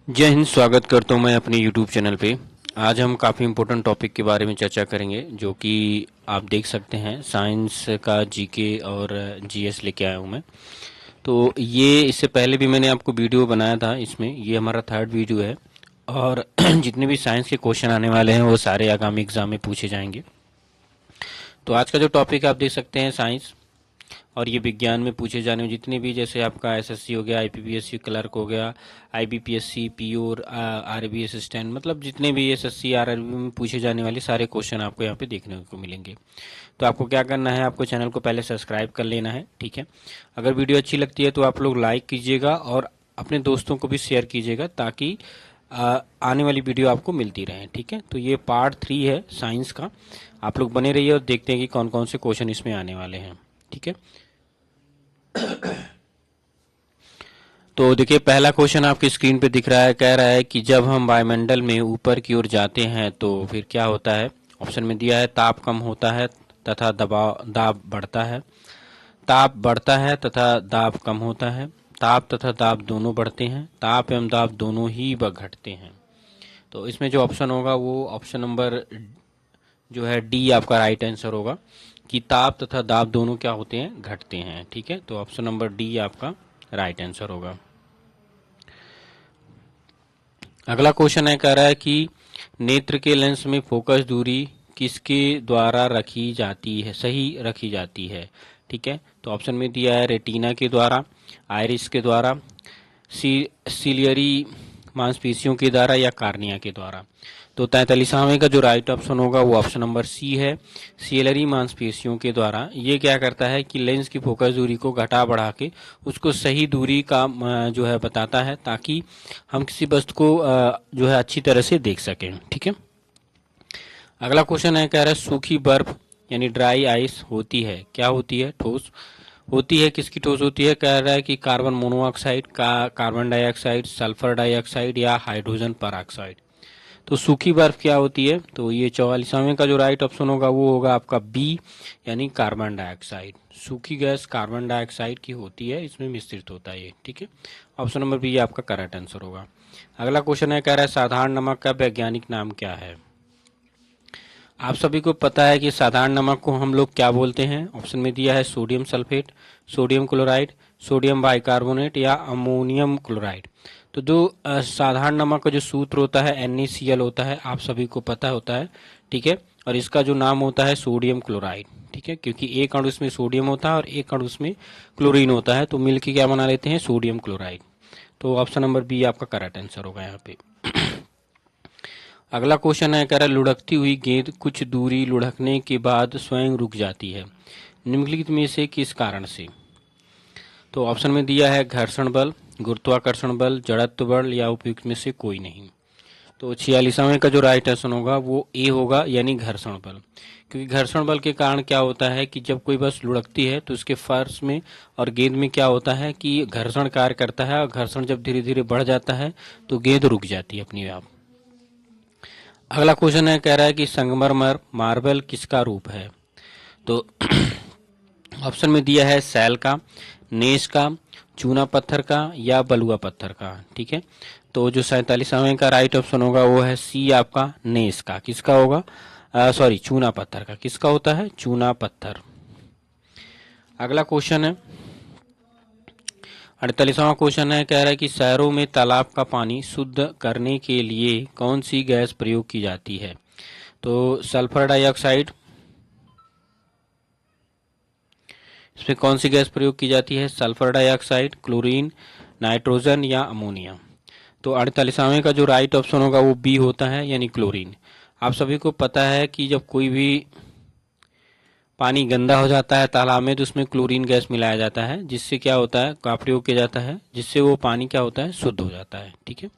जय हिंद। स्वागत करता हूं मैं अपने YouTube चैनल पे। आज हम काफ़ी इम्पोर्टेंट टॉपिक के बारे में चर्चा करेंगे, जो कि आप देख सकते हैं साइंस का जीके और जीएस लेके आया हूं मैं। तो ये इससे पहले भी मैंने आपको वीडियो बनाया था, इसमें ये हमारा थर्ड वीडियो है। और जितने भी साइंस के क्वेश्चन आने वाले हैं वो सारे आगामी एग्जाम में पूछे जाएंगे। तो आज का जो टॉपिक आप देख सकते हैं साइंस, और ये विज्ञान में पूछे जाने वाले जितने भी, जैसे आपका एसएससी हो गया, आईपीपीएससी क्लर्क हो गया, आईबीपीएससी पीओ, आरबी असिस्टेंट, मतलब जितने भी एसएससी आरआरबी में पूछे जाने वाले सारे क्वेश्चन आपको यहाँ पे देखने को मिलेंगे। तो आपको क्या करना है, आपको चैनल को पहले सब्सक्राइब कर लेना है, ठीक है। अगर वीडियो अच्छी लगती है तो आप लोग लाइक कीजिएगा और अपने दोस्तों को भी शेयर कीजिएगा, ताकि आने वाली वीडियो आपको मिलती रहे, ठीक है। तो ये पार्ट 3 है साइंस का। आप लोग बने रहिए और देखते हैं कि कौन कौन से क्वेश्चन इसमें आने वाले हैं, ठीक है। तो देखिए, पहला क्वेश्चन आपकी स्क्रीन पे दिख रहा है। कह रहा है कि जब हम वायुमंडल में ऊपर की ओर जाते हैं तो फिर क्या होता है। ऑप्शन में दिया है ताप कम होता है तथा दाब बढ़ता है, ताप बढ़ता है तथा दाब कम होता है, ताप तथा दाब दोनों बढ़ते हैं, ताप एवं दाब दोनों ही घटते हैं। तो इसमें जो ऑप्शन होगा वो ऑप्शन नंबर जो है डी आपका राइट आंसर होगा, कि ताप तथा दाब दोनों क्या होते हैं, घटते हैं, ठीक है। तो ऑप्शन नंबर डी आपका राइट आंसर होगा। अगला क्वेश्चन है, कह रहा है कि नेत्र के लेंस में फोकस दूरी किसके द्वारा रखी जाती है, सही रखी जाती है, ठीक है। तो ऑप्शन में दिया है रेटिना के द्वारा, आइरिस के द्वारा, सिलियरी मांसपेशियों के द्वारा या कार्निया के द्वारा। तो 43वें का जो राइट ऑप्शन होगा वो ऑप्शन नंबर सी है, सिलियरी मांसपेशियों के द्वारा। ये क्या करता है कि लेंस की फोकस दूरी को घटा बढ़ा के उसको सही दूरी का जो है बताता है, ताकि हम किसी वस्तु को जो है अच्छी तरह से देख सकें, ठीक है। अगला क्वेश्चन है, कह रहा है सूखी बर्फ यानी ड्राई आइस होती है, क्या होती है, ठोस होती है। किसकी ठोस होती है, कह रहा है कि कार्बन मोनोऑक्साइड का, कार्बन डाइऑक्साइड, सल्फर डाइऑक्साइड या हाइड्रोजन परऑक्साइड। तो सूखी बर्फ क्या होती है, तो ये 44वें का जो राइट ऑप्शन होगा वो होगा आपका बी, यानी कार्बन डाइऑक्साइड। सूखी गैस कार्बन डाइऑक्साइड की होती है, इसमें मिश्रित होता है ये, ठीक है। ऑप्शन नंबर बी आपका करेक्ट आंसर होगा। अगला क्वेश्चन है, कह रहा है साधारण नमक का वैज्ञानिक नाम क्या है। आप सभी को पता है कि साधारण नमक को हम लोग क्या बोलते हैं। ऑप्शन में दिया है sodium sulphate, sodium chloride, sodium bicarbonate या अमोनियम क्लोराइड। तो जो साधारण नमक का जो सूत्र होता है NaCl होता है, आप सभी को पता होता है, ठीक है। और इसका जो नाम होता है सोडियम क्लोराइड, ठीक है, क्योंकि एक अणु इसमें सोडियम होता है और एक अणु इसमें क्लोरीन होता है, तो मिलके क्या बना लेते हैं, सोडियम क्लोराइड। तो ऑप्शन नंबर बी आपका करेक्ट आंसर होगा यहाँ पे। अगला क्वेश्चन है, कह रहा है लुढ़कती हुई गेंद कुछ दूरी लुढ़कने के बाद स्वयं रुक जाती है, निम्नलिखित में से किस कारण से। तो ऑप्शन में दिया है घर्षण बल, गुरुत्वाकर्षण बल, जड़त्व बल या उपयुक्त में से कोई नहीं। तो 46वें का जो राइट आंसर होगा वो ए होगा, यानी घर्षण बल। क्योंकि घर्षण बल के कारण क्या होता है कि जब कोई बस लुढ़कती है तो उसके फर्श में और गेंद में क्या होता है कि घर्षण कार्य करता है, और घर्षण जब धीरे धीरे बढ़ जाता है तो गेंद रुक जाती है अपने आप। अगला क्वेश्चन है, कह रहा है कि संगमरमर मार्बल किसका रूप है। तो ऑप्शन में दिया है सैल का, नेस का, चूना पत्थर का या बलुआ पत्थर का, ठीक है। तो जो 47वें का राइट ऑप्शन होगा वो है सी आपका, नेस का। किसका होगा, सॉरी, चूना पत्थर का। किसका होता है, चूना पत्थर। अगला क्वेश्चन है, 48वां क्वेश्चन है, कह रहा है कि शहरों में तालाब का पानी शुद्ध करने के लिए कौन सी गैस प्रयोग की जाती है। तो सल्फर डाइऑक्साइड, इसमें कौन सी गैस प्रयोग की जाती है, सल्फर डाइऑक्साइड, क्लोरीन, नाइट्रोजन या अमोनिया। तो 48वें का जो राइट ऑप्शन होगा वो बी होता है, यानी क्लोरीन। आप सभी को पता है कि जब कोई भी पानी गंदा हो जाता है तालाब में तो उसमें क्लोरीन गैस मिलाया जाता है, जिससे क्या होता है, का प्रयोग किया जाता है, जिससे वो पानी क्या होता है, शुद्ध हो जाता है, ठीक है।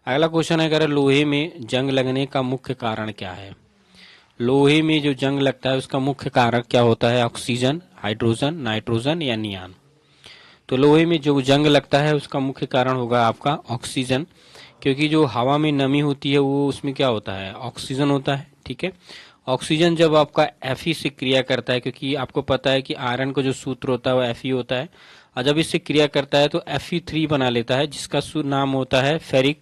अगला क्वेश्चन है, अगर लोहे में जंग लगने का मुख्य कारण क्या है। लोहे में जो जंग लगता है उसका मुख्य कारण क्या होता है, ऑक्सीजन, हाइड्रोजन, नाइट्रोजन या नियान। तो लोहे में जो जंग लगता है उसका मुख्य कारण होगा आपका ऑक्सीजन, क्योंकि जो हवा में नमी होती है वो उसमें क्या होता है, ऑक्सीजन होता है, ठीक है। ऑक्सीजन जब आपका Fe से क्रिया करता है, क्योंकि आपको पता है कि आयरन का जो सूत्र होता है वो Fe होता है, और जब इससे क्रिया करता है तो Fe3 बना लेता है, जिसका नाम होता है फेरिक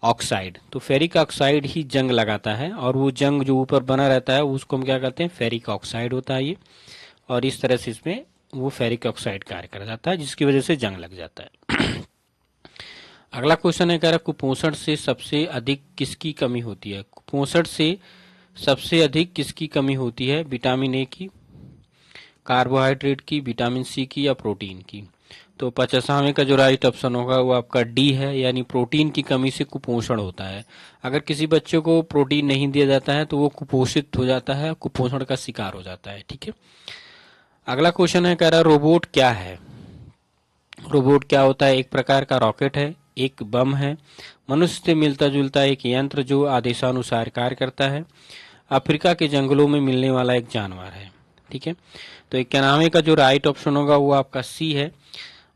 ऑक्साइड। तो फेरिक ऑक्साइड ही जंग लगाता है और वो जंग जो ऊपर बना रहता है उसको हम क्या कहते हैं, फेरिक ऑक्साइड होता है ये। और इस तरह से इसमें वो फेरिक ऑक्साइड कार्य कर जाता है जिसकी वजह से जंग लग जाता है। अगला क्वेश्चन है, कह रहा कुपोषण से सबसे अधिक किसकी कमी होती है। कुपोषण से सबसे अधिक किसकी कमी होती है, विटामिन ए की, कार्बोहाइड्रेट की, विटामिन सी की या प्रोटीन की। तो 50वें का जो राइट ऑप्शन होगा वो आपका डी है, यानी प्रोटीन की कमी से कुपोषण होता है। अगर किसी बच्चे को प्रोटीन नहीं दिया जाता है तो वो कुपोषित हो जाता है, कुपोषण का शिकार हो जाता है। ठीक है, अगला क्वेश्चन है, कह रहा रोबोट क्या है। रोबोट क्या होता है, एक प्रकार का रॉकेट है, एक बम है, मनुष्य से मिलता जुलता एक यंत्र जो आदेशानुसार कार्य करता है, अफ्रीका के जंगलों में मिलने वाला एक जानवर है। ठीक है, तो 91 का जो राइट ऑप्शन होगा वो आपका सी है,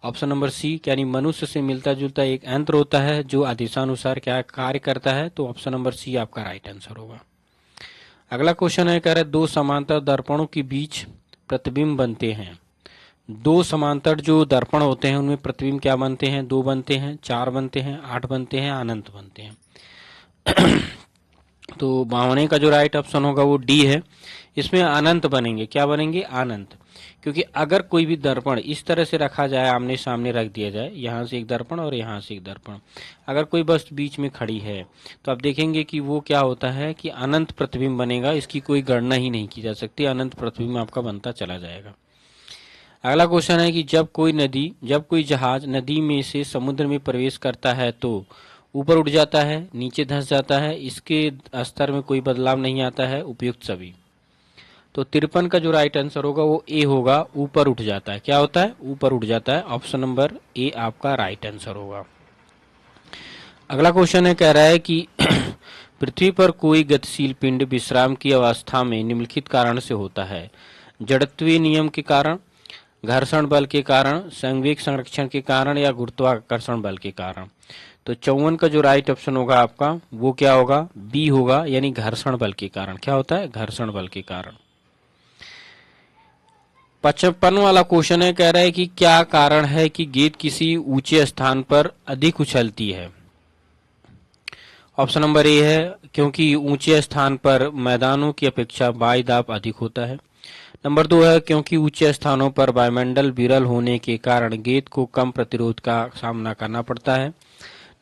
ऑप्शन नंबर सी, यानी मनुष्य से मिलता जुलता एक यंत्र होता है जो आदेशानुसार क्या कार्य करता है। तो ऑप्शन नंबर सी आपका राइट आंसर होगा। अगला क्वेश्चन है, कह रहा है दो समांतर दर्पणों के बीच प्रतिबिंब बनते हैं। दो समांतर जो दर्पण होते हैं उनमें प्रतिबिंब क्या बनते हैं, 2 बनते हैं, 4 बनते हैं, 8 बनते हैं, अनंत बनते हैं। तो 52 का जो राइट ऑप्शन होगा वो डी है, इसमें अनंत बनेंगे। क्या बनेंगे, अनंत। क्योंकि अगर कोई भी दर्पण इस तरह से रखा जाए, आमने सामने रख दिया जाए, यहाँ से एक दर्पण और यहाँ से एक दर्पण, अगर कोई वस्तु बीच में खड़ी है तो आप देखेंगे कि वो क्या होता है कि अनंत प्रतिबिंब बनेगा, इसकी कोई गणना ही नहीं की जा सकती, अनंत प्रतिबिंब आपका बनता चला जाएगा। अगला क्वेश्चन है कि जब कोई जहाज नदी में से समुद्र में प्रवेश करता है तो ऊपर उठ जाता है, नीचे धंस जाता है, इसके स्तर में कोई बदलाव नहीं आता है, उपयुक्त सभी। तो 53 का जो राइट आंसर होगा वो ए होगा, ऊपर उठ जाता है। क्या होता है, ऊपर उठ जाता है। ऑप्शन नंबर ए आपका राइट आंसर होगा। अगला क्वेश्चन है, कह रहा है कि पृथ्वी पर कोई गतिशील पिंड विश्राम की अवस्था में निम्नलिखित कारण से होता है। जड़त्वीय नियम के कारण, घर्षण बल के कारण, संवेग संरक्षण के कारण या गुरुत्वाकर्षण बल के कारण। तो 54 का जो राइट ऑप्शन होगा आपका वो क्या होगा, बी होगा, यानी घर्षण बल के कारण। क्या होता है, घर्षण बल के कारण। 55 वाला क्वेश्चन है, कह रहा है कि क्या कारण है कि गेंद किसी ऊंचे स्थान पर अधिक उछलती है। ऑप्शन नंबर ए है, क्योंकि ऊंचे स्थान पर मैदानों की अपेक्षा वायु दाब अधिक होता है। नंबर 2 है, क्योंकि ऊंचे स्थानों पर वायुमंडल विरल होने के कारण गेंद को कम प्रतिरोध का सामना करना पड़ता है।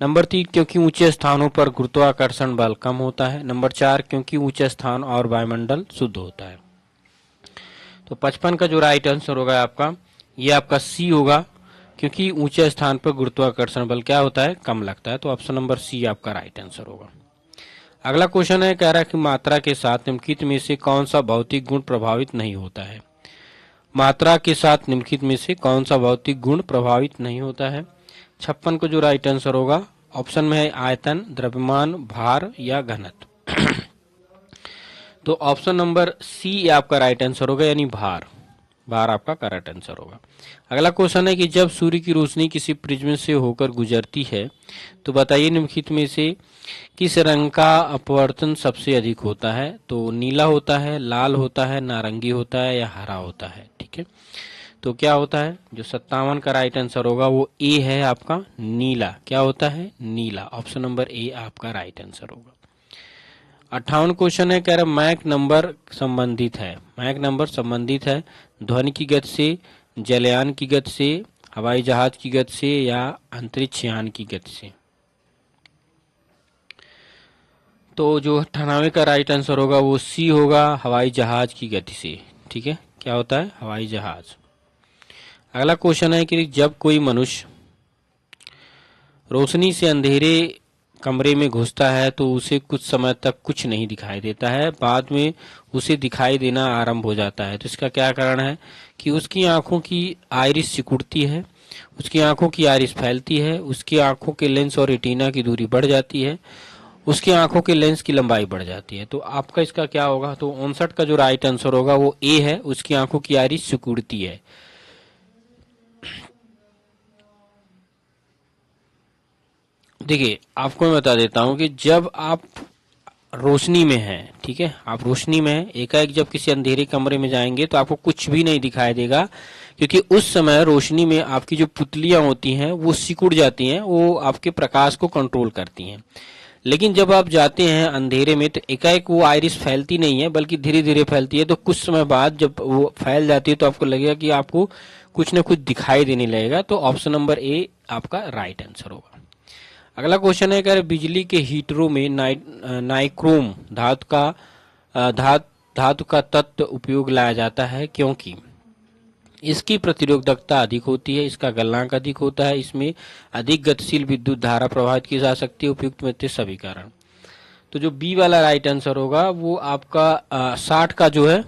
नंबर 3, क्योंकि ऊंचे स्थानों पर गुरुत्वाकर्षण बल कम होता है। नंबर 4, क्योंकि ऊंचे स्थान और वायुमंडल शुद्ध होता है। तो 55 का जो राइट आंसर होगा आपका ये आपका सी होगा, क्योंकि ऊंचे स्थान पर गुरुत्वाकर्षण बल क्या होता है, कम लगता है। तो ऑप्शन नंबर सी आपका राइट आंसर होगा। अगला क्वेश्चन है, कह रहा है कि मात्रा के साथ निम्नलिखित में से कौन सा भौतिक गुण प्रभावित नहीं होता है। मात्रा के साथ निम्नलिखित में से कौन सा भौतिक गुण प्रभावित नहीं होता है। 56 को जो राइट आंसर होगा ऑप्शन में है आयतन, द्रव्यमान, भार या घनत्व। तो ऑप्शन नंबर सी आपका राइट आंसर होगा, यानी भार। भार आपका करेक्ट आंसर होगा। अगला क्वेश्चन है कि जब सूर्य की रोशनी किसी प्रिज्म से होकर गुजरती है तो बताइए निम्नलिखित में से किस रंग का अपवर्तन सबसे अधिक होता है। तो नीला होता है, लाल होता है, नारंगी होता है या हरा होता है। ठीक है, तो क्या होता है, जो 57 का राइट आंसर होगा वो ए है आपका, नीला। क्या होता है, नीला। ऑप्शन नंबर ए आपका राइट आंसर होगा। 58 क्वेश्चन है, कह रहा मैक नंबर संबंधित है। मैक नंबर संबंधित है ध्वनि की गति से, जलयान की गति से, हवाई जहाज की गति से या अंतरिक्ष यान की गति से। तो जो 98 का राइट आंसर होगा वो सी होगा, हवाई जहाज की गति से। ठीक है, क्या होता है, हवाई जहाज। अगला क्वेश्चन है कि जब कोई मनुष्य रोशनी से अंधेरे कमरे में घुसता है तो उसे कुछ समय तक कुछ नहीं दिखाई देता है, बाद में उसे दिखाई देना आरंभ हो जाता है। तो इसका क्या कारण है कि उसकी आंखों की आइरिस सिकुड़ती है, उसकी आंखों की आइरिस फैलती है, उसकी आंखों के लेंस और रेटिना की दूरी बढ़ जाती है, उसकी आंखों के लेंस की लंबाई बढ़ जाती है। तो आपका इसका क्या होगा, तो 59 का जो राइट आंसर होगा वो ए है, उसकी आंखों की आइरिस सिकुड़ती है। देखिए आपको मैं बता देता हूं कि जब आप रोशनी में है, ठीक है, आप रोशनी में है, एकाएक जब किसी अंधेरे कमरे में जाएंगे तो आपको कुछ भी नहीं दिखाई देगा, क्योंकि उस समय रोशनी में आपकी जो पुतलियां होती हैं वो सिकुड़ जाती हैं, वो आपके प्रकाश को कंट्रोल करती हैं। लेकिन जब आप जाते हैं अंधेरे में तो एकाएक वो आइरिस फैलती नहीं है, बल्कि धीरे धीरे फैलती है। तो कुछ समय बाद जब वो फैल जाती है तो आपको लगेगा कि आपको कुछ न कुछ दिखाई देने लगेगा। तो ऑप्शन नंबर ए आपका राइट आंसर होगा। अगला क्वेश्चन है, अगर बिजली के हीटरों में नाइक्रोम धातु का तत्व उपयोग लाया जाता है, क्योंकि इसकी प्रतिरोधकता अधिक होती है, इसका गलनांक अधिक होता है, इसमें अधिक गतिशील विद्युत धारा प्रवाहित की जा सकती है, उपयुक्त में से सभी कारण। तो जो बी वाला राइट आंसर होगा वो आपका 60 का जो है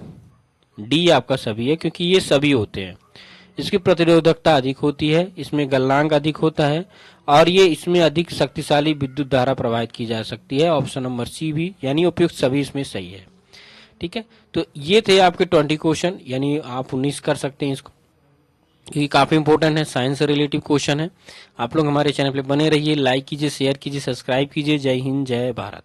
डी आपका सभी है, क्योंकि ये सभी होते हैं। इसकी प्रतिरोधकता अधिक होती है, इसमें गलनांक अधिक होता है, और ये इसमें अधिक शक्तिशाली विद्युत धारा प्रवाहित की जा सकती है। ऑप्शन नंबर सी भी यानी उपयुक्त सभी इसमें सही है। ठीक है, तो ये थे आपके 20 क्वेश्चन, यानी आप 19 कर सकते हैं इसको, क्योंकि काफी इंपॉर्टेंट है, साइंस से रिलेटिव क्वेश्चन है। आप लोग हमारे चैनल पे बने रहिए, लाइक कीजिए, शेयर कीजिए, सब्सक्राइब कीजिए। जय हिंद, जय भारत।